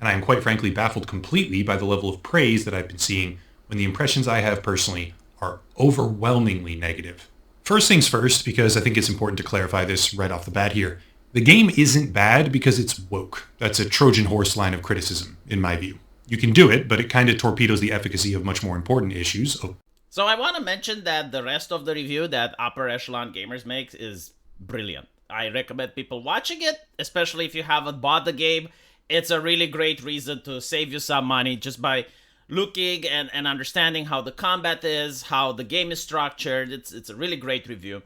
and I am quite frankly baffled completely by the level of praise that I've been seeing when the impressions I have personally are overwhelmingly negative. First things first, because I think it's important to clarify this right off the bat here. The game isn't bad because it's woke. That's a Trojan horse line of criticism, in my view. You can do it, but it kind of torpedoes the efficacy of much more important issues. So I want to mention that the rest of the review that Upper Echelon Gamers makes is brilliant. I recommend people watching it, especially if you haven't bought the game. It's a really great reason to save you some money just by looking and understanding how the combat is, how the game is structured. It's a really great review.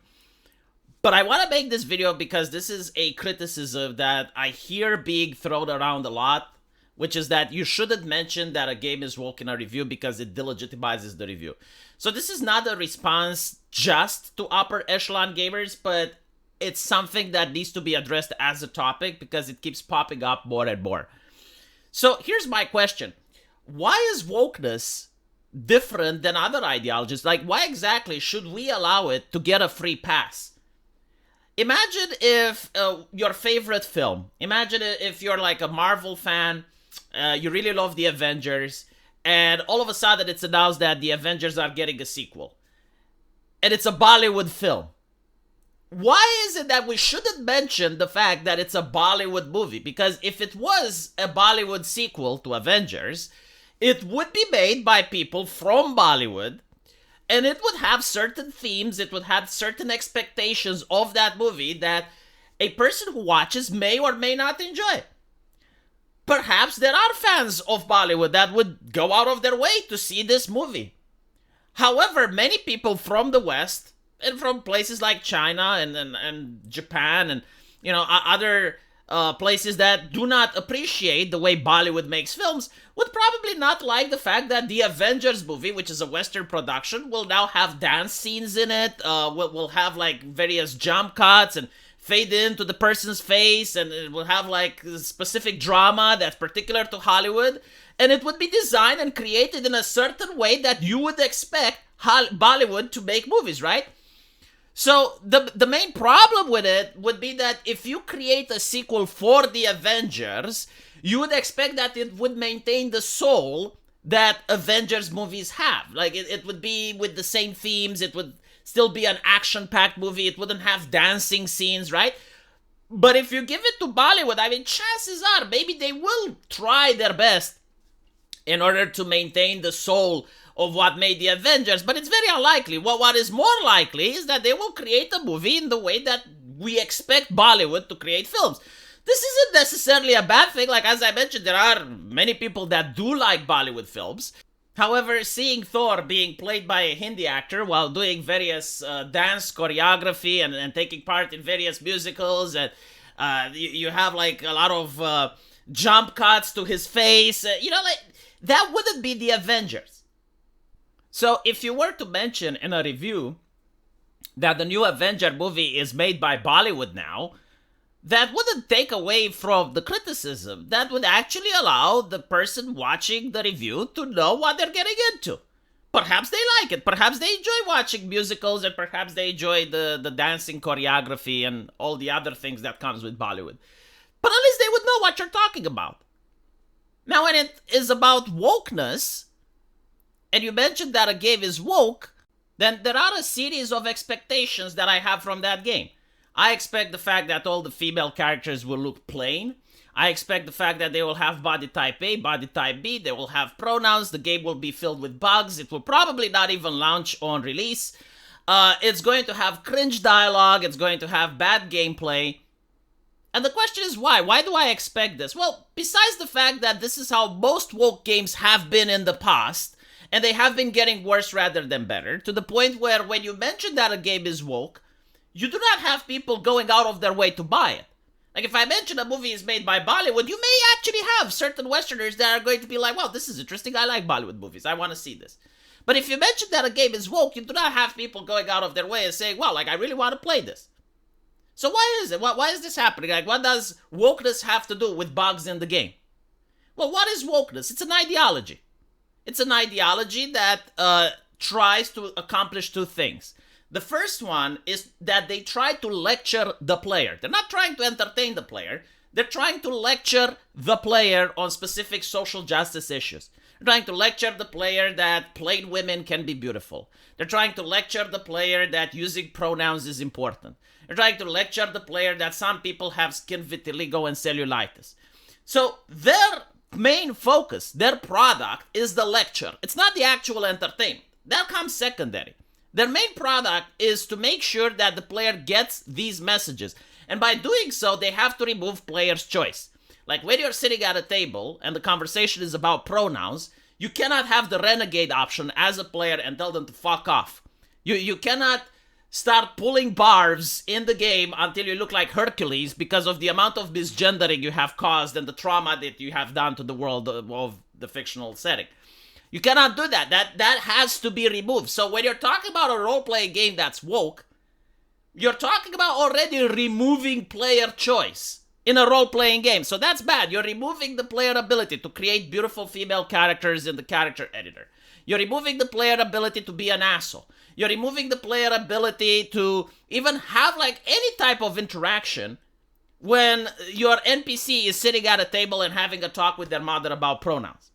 But I want to make this video because this is a criticism that I hear being thrown around a lot, which is that you shouldn't mention that a game is woke in a review because it delegitimizes the review. So this is not a response just to Upper Echelon Gamers, but it's something that needs to be addressed as a topic because it keeps popping up more and more. So here's my question. Why is wokeness different than other ideologies? Like, why exactly should we allow it to get a free pass? Imagine if your favorite film, imagine if you're like a Marvel fan, you really love the Avengers, and all of a sudden it's announced that the Avengers are getting a sequel. And it's a Bollywood film. Why is it that we shouldn't mention the fact that it's a Bollywood movie? Because if it was a Bollywood sequel to Avengers, it would be made by people from Bollywood, and it would have certain themes, it would have certain expectations of that movie that a person who watches may or may not enjoy. Perhaps there are fans of Bollywood that would go out of their way to see this movie. However, many people from the West and from places like China and Japan and other places that do not appreciate the way Bollywood makes films would probably not like the fact that the Avengers movie, which is a Western production, will now have dance scenes in it, will have like various jump cuts and fade into the person's face, and it will have like specific drama that's particular to Hollywood, and it would be designed and created in a certain way that you would expect Bollywood to make movies, right? So the main problem with it would be that if you create a sequel for the Avengers, you would expect that it would maintain the soul that Avengers movies have. Like it would be with the same themes, it would still be an action-packed movie, it wouldn't have dancing scenes, right? But if you give it to Bollywood, I mean, chances are maybe they will try their best in order to maintain the soul of what made the Avengers, but it's very unlikely. What is more likely is that they will create a movie in the way that we expect Bollywood to create films. This isn't necessarily a bad thing. Like, as I mentioned, there are many people that do like Bollywood films. However, seeing Thor being played by a Hindi actor while doing various dance choreography and taking part in various musicals, and you have like a lot of jump cuts to his face, like that wouldn't be the Avengers. So if you were to mention in a review that the new Avenger movie is made by Bollywood now, that wouldn't take away from the criticism. That would actually allow the person watching the review to know what they're getting into. Perhaps they like it. Perhaps they enjoy watching musicals, and perhaps they enjoy the dancing choreography and all the other things that comes with Bollywood. But at least they would know what you're talking about. Now, when it is about wokeness, and you mentioned that a game is woke, then there are a series of expectations that I have from that game. I expect the fact that all the female characters will look plain. I expect the fact that they will have body type A, body type B, they will have pronouns, the game will be filled with bugs, it will probably not even launch on release. It's going to have cringe dialogue, it's going to have bad gameplay. And the question is why? Why do I expect this? Well, besides the fact that this is how most woke games have been in the past, and they have been getting worse rather than better, to the point where when you mention that a game is woke, you do not have people going out of their way to buy it. Like, if I mention a movie is made by Bollywood, you may actually have certain Westerners that are going to be like, wow, this is interesting, I like Bollywood movies, I want to see this. But if you mention that a game is woke, you do not have people going out of their way and saying, well, like, I really want to play this. So why is it? Why is this happening? Like, what does wokeness have to do with bugs in the game? Well, what is wokeness? It's an ideology. It's an ideology that tries to accomplish two things. The first one is that they try to lecture the player. They're not trying to entertain the player. They're trying to lecture the player on specific social justice issues. They're trying to lecture the player that plain women can be beautiful. They're trying to lecture the player that using pronouns is important. They're trying to lecture the player that some people have skin vitiligo and cellulitis. So their main focus, their product, is the lecture. It's not the actual entertainment. That comes secondary. Their main product is to make sure that the player gets these messages. And by doing so, they have to remove player's choice. Like when you're sitting at a table and the conversation is about pronouns, you cannot have the renegade option as a player and tell them to fuck off. You cannot start pulling barbs in the game until you look like Hercules because of the amount of misgendering you have caused and the trauma that you have done to the world of the fictional setting. You cannot do that. That has to be removed. So when you're talking about a role-playing game that's woke, you're talking about already removing player choice in a role-playing game. So that's bad. You're removing the player ability to create beautiful female characters in the character editor. You're removing the player ability to be an asshole. You're removing the player ability to even have like any type of interaction when your NPC is sitting at a table and having a talk with their mother about pronouns.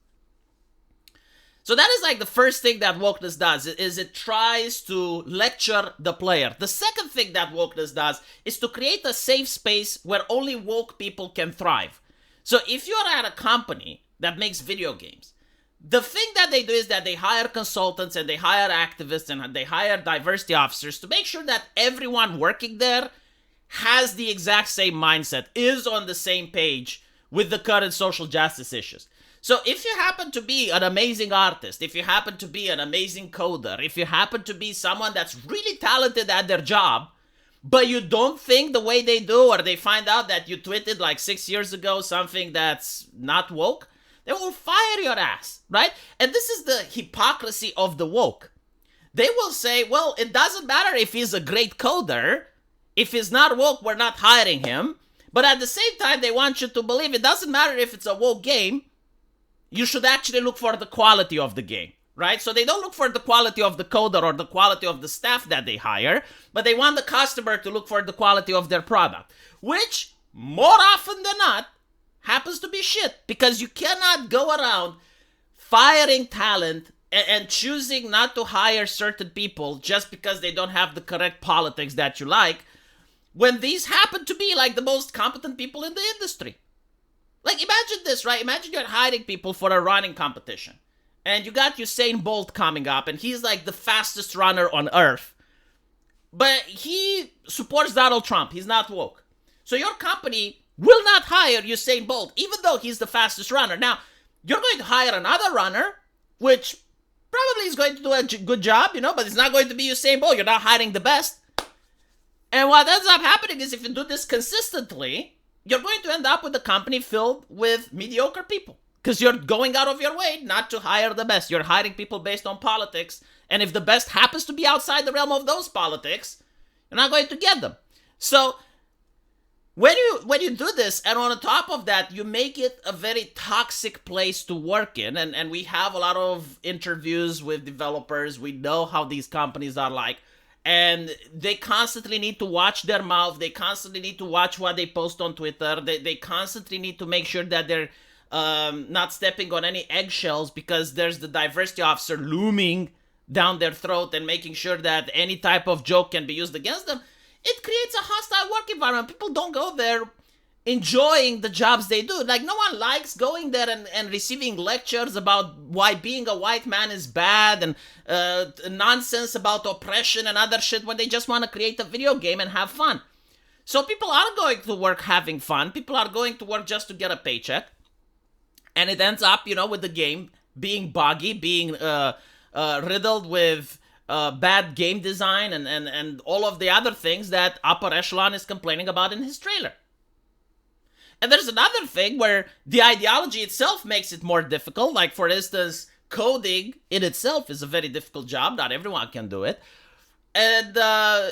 So that is like the first thing that wokeness does, is it tries to lecture the player. The second thing that wokeness does is to create a safe space where only woke people can thrive. So if you're at a company that makes video games, the thing that they do is that they hire consultants and they hire activists and they hire diversity officers to make sure that everyone working there has the exact same mindset, is on the same page with the current social justice issues. So if you happen to be an amazing artist, if you happen to be an amazing coder, if you happen to be someone that's really talented at their job, but you don't think the way they do, or they find out that you tweeted like 6 years ago something that's not woke, they will fire your ass, right? And this is the hypocrisy of the woke. They will say, well, it doesn't matter if he's a great coder. If he's not woke, we're not hiring him. But at the same time, they want you to believe it doesn't matter if it's a woke game. You should actually look for the quality of the game, right? So they don't look for the quality of the coder or the quality of the staff that they hire, but they want the customer to look for the quality of their product, which more often than not happens to be shit, because you cannot go around firing talent and choosing not to hire certain people just because they don't have the correct politics that you like, when these happen to be like the most competent people in the industry. Like, imagine this, right? Imagine you're hiring people for a running competition. And you got Usain Bolt coming up, and he's like the fastest runner on earth. But he supports Donald Trump. He's not woke. So your company will not hire Usain Bolt, even though he's the fastest runner. Now, you're going to hire another runner, which probably is going to do a good job, but it's not going to be Usain Bolt. You're not hiring the best. And what ends up happening is if you do this consistently, you're going to end up with a company filled with mediocre people. Because you're going out of your way not to hire the best. You're hiring people based on politics. And if the best happens to be outside the realm of those politics, you're not going to get them. So when you do this, and on top of that, you make it a very toxic place to work in. And we have a lot of interviews with developers. We know how these companies are like. And they constantly need to watch their mouth. They constantly need to watch what they post on Twitter. They constantly need to make sure that they're not stepping on any eggshells, because there's the diversity officer looming down their throat and making sure that any type of joke can be used against them. It creates a hostile work environment. People don't go there enjoying the jobs they do. Like, no one likes going there and receiving lectures about why being a white man is bad and nonsense about oppression and other shit when they just want to create a video game and have fun. So people are going to work having fun. People are going to work just to get a paycheck. And it ends up, with the game being buggy, being riddled with bad game design and all of the other things that Upper Echelon is complaining about in his trailer. And there's another thing where the ideology itself makes it more difficult. Like, for instance, coding in itself is a very difficult job. Not everyone can do it. And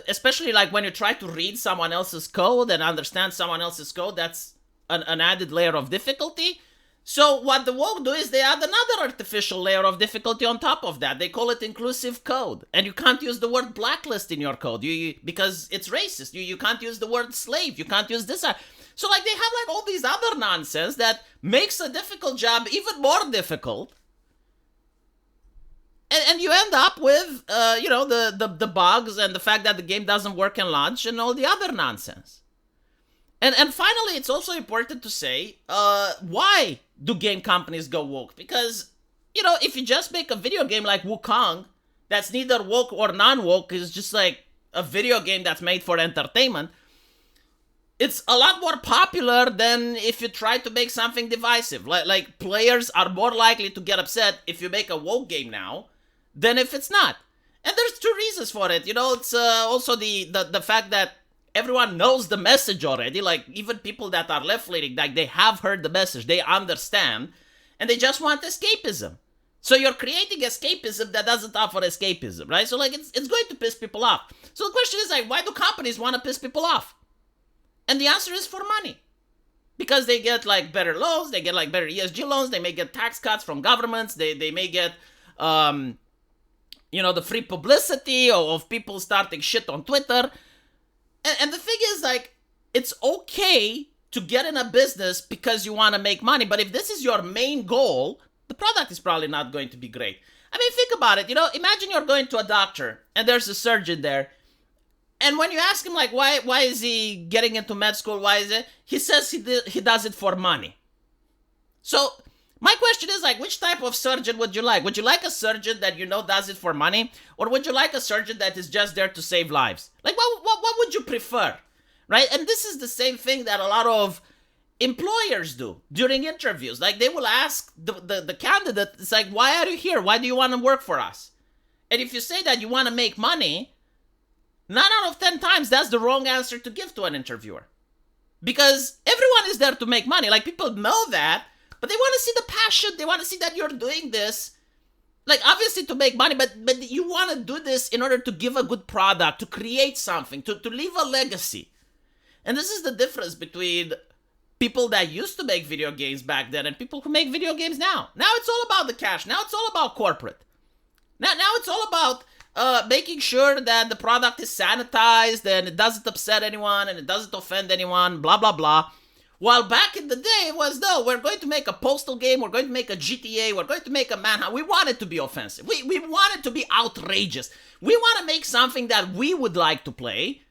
especially like when you try to read someone else's code and understand someone else's code, that's an added layer of difficulty. So what the woke do is they add another artificial layer of difficulty on top of that. They call it inclusive code. And you can't use the word blacklist in your code because it's racist. You can't use the word slave. You can't use this. So like they have like all these other nonsense that makes a difficult job even more difficult. And you end up with, the bugs and the fact that the game doesn't work in launch and all the other nonsense. And finally, it's also important to say, why do game companies go woke? Because, if you just make a video game like Wukong, that's neither woke or non-woke, is just like a video game that's made for entertainment, it's a lot more popular than if you try to make something divisive. Like players are more likely to get upset if you make a woke game now than if it's not. And there's two reasons for it. It's also the fact that everyone knows the message already. Like, even people that are left-leaning, like, they have heard the message. They understand. And they just want escapism. So you're creating escapism that doesn't offer escapism, right? So, like, it's going to piss people off. So the question is, like, why do companies want to piss people off? And the answer is for money. Because they get, like, better loans. They get, like, better ESG loans. They may get tax cuts from governments. They may get, the free publicity of people starting shit on Twitter. And the thing is, like, it's okay to get in a business because you want to make money. But if this is your main goal, the product is probably not going to be great. I mean, think about it. Imagine you're going to a doctor and there's a surgeon there. And when you ask him, like, why is he getting into med school? Why is it? He says he does it for money. So my question is, like, which type of surgeon would you like? Would you like a surgeon that does it for money? Or would you like a surgeon that is just there to save lives? Like, what would you prefer? Right? And this is the same thing that a lot of employers do during interviews. Like, they will ask the candidate, it's like, why are you here? Why do you want to work for us? And if you say that you want to make money, 9 out of 10 times, that's the wrong answer to give to an interviewer. Because everyone is there to make money. Like, people know that. But they want to see the passion. They want to see that you're doing this, like, obviously to make money, but you want to do this in order to give a good product, to create something, to leave a legacy. And this is the difference between people that used to make video games back then and people who make video games now. Now it's all about the cash. Now it's all about corporate. Now it's all about making sure that the product is sanitized and it doesn't upset anyone and it doesn't offend anyone, blah, blah, blah. While back in the day, it was, no, we're going to make a Postal game, we're going to make a GTA, we're going to make a Manhunt. We want it to be offensive. We want it to be outrageous. We want to make something that we would like to play.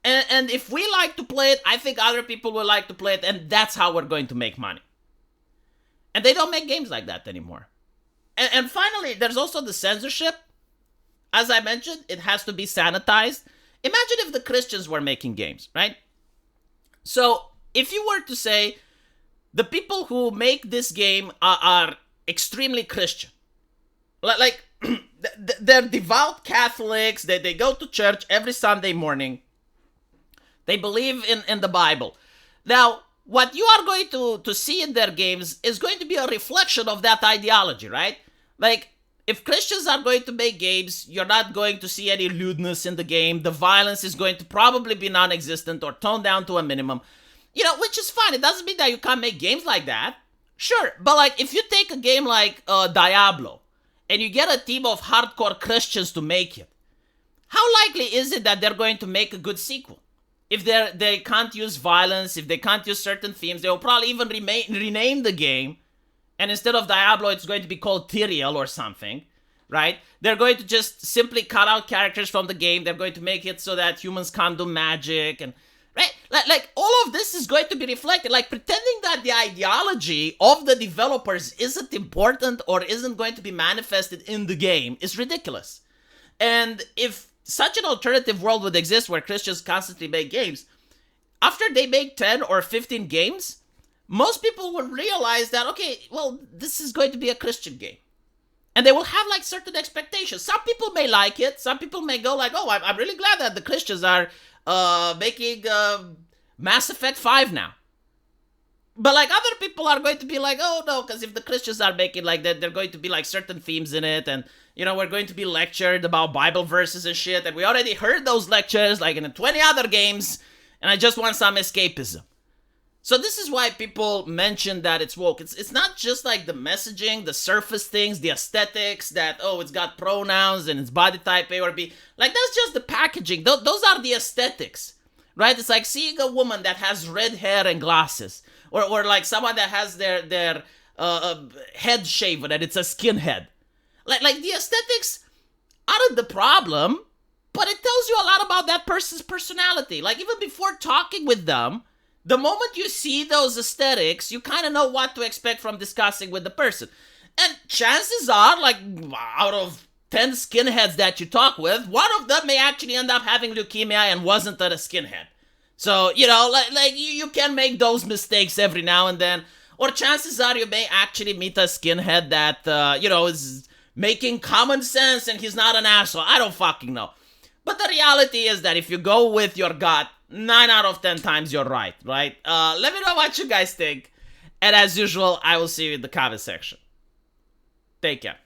And if we like to play it, I think other people will like to play it, and that's how we're going to make money. And they don't make games like that anymore. And finally, there's also the censorship. As I mentioned, it has to be sanitized. Imagine if the Christians were making games, right? So if you were to say the people who make this game are extremely Christian, like they're devout Catholics, they go to church every Sunday morning, they believe in the Bible. Now, what you are going to see in their games is going to be a reflection of that ideology, right? Like, if Christians are going to make games, you're not going to see any lewdness in the game. The violence is going to probably be non-existent or toned down to a minimum. Which is fine. It doesn't mean that you can't make games like that. Sure, but like, if you take a game like Diablo, and you get a team of hardcore Christians to make it, how likely is it that they're going to make a good sequel? If they can't use violence, if they can't use certain themes, they'll probably even rename the game, and instead of Diablo, it's going to be called Tyrael or something, right? They're going to just simply cut out characters from the game. They're going to make it so that humans can't do magic and... Right? Like, all of this is going to be reflected. Like, pretending that the ideology of the developers isn't important or isn't going to be manifested in the game is ridiculous. And if such an alternative world would exist where Christians constantly make games, after they make 10 or 15 games, most people will realize that, okay, well, this is going to be a Christian game. And they will have, like, certain expectations. Some people may like it. Some people may go like, oh, I'm really glad that the Christians are making Mass Effect 5 now. But like, other people are going to be like, oh no, because if the Christians are making like that, there are going to be like certain themes in it, and we're going to be lectured about Bible verses and shit, and we already heard those lectures like in 20 other games, and I just want some escapism. So this is why people mention that it's woke. It's not just like the messaging, the surface things, the aesthetics, that, oh, it's got pronouns and it's body type A or B. Like, that's just the packaging. Those are the aesthetics, right? It's like seeing a woman that has red hair and glasses, or like someone that has their head shaven and it's a skinhead. Like the aesthetics aren't the problem, but it tells you a lot about that person's personality. Like even before talking with them, the moment you see those aesthetics, you kind of know what to expect from discussing with the person. And chances are, like, out of 10 skinheads that you talk with, one of them may actually end up having leukemia and wasn't a skinhead. So, you know, like you can make those mistakes every now and then. Or chances are you may actually meet a skinhead that, is making common sense and he's not an asshole. I don't fucking know. But the reality is that if you go with your gut, 9 out of 10 times you're right? Let me know what you guys think. And as usual, I will see you in the comment section. Take care.